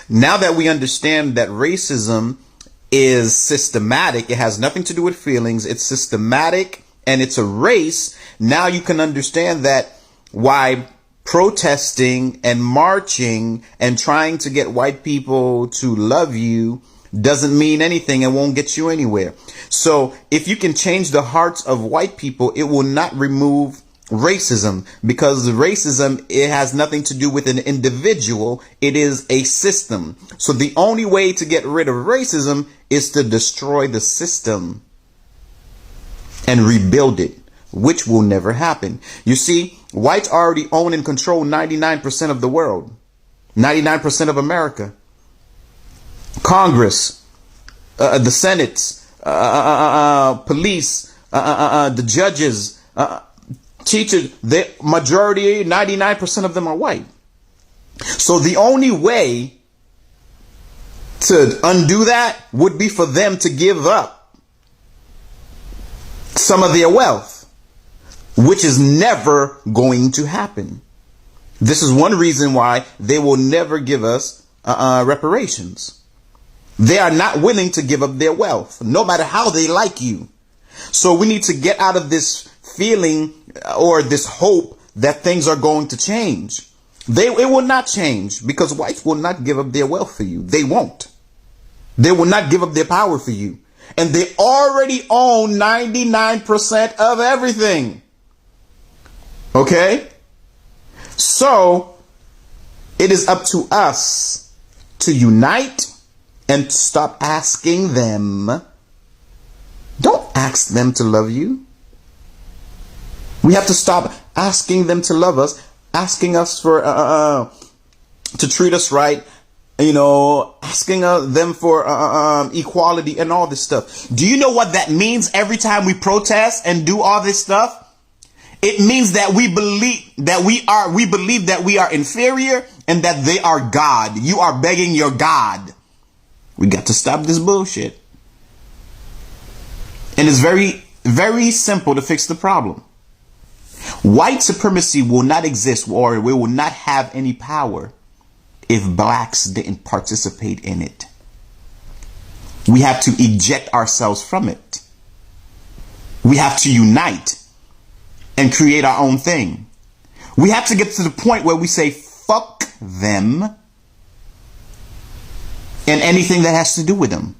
Now that we understand that racism is systematic, it has nothing to do with feelings, it's systematic and it's a race. Now you can understand that why protesting and marching and trying to get white people to love you doesn't mean anything and won't get you anywhere. So if you can change the hearts of white people, it will not remove racism, because racism, it has nothing to do with an individual. It is a system. So the only way to get rid of racism is to destroy the system and rebuild it, which will never happen. You see, whites already own and control 99% of the world, 99% of America. Congress, the Senate, police, the judges, teachers, the majority, 99% of them are white. So the only way to undo that would be for them to give up some of their wealth, which is never going to happen. This is one reason why they will never give us reparations. They are not willing to give up their wealth, no matter how they like you. So we need to get out of this feeling or this hope that things are going to change. It will not change, because whites will not give up their wealth for you. They won't. They will not give up their power for you. And they already own 99% of everything. Okay? So it is up to us to unite and stop asking them. Don't ask them to love you. We have to stop asking them to love us, asking us for to treat us right, asking them for equality and all this stuff. Do you know what that means every time we protest and do all this stuff? It means that we believe that we are inferior and that they are God. You are begging your God. We got to stop this bullshit. And it's very, very simple to fix the problem. White supremacy will not exist, or we will not have any power, if blacks didn't participate in it. We have to eject ourselves from it. We have to unite and create our own thing. We have to get to the point where we say, fuck them and anything that has to do with them.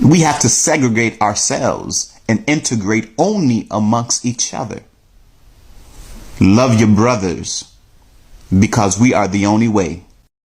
We have to segregate ourselves and integrate only amongst each other. Love your brothers, because we are the only way.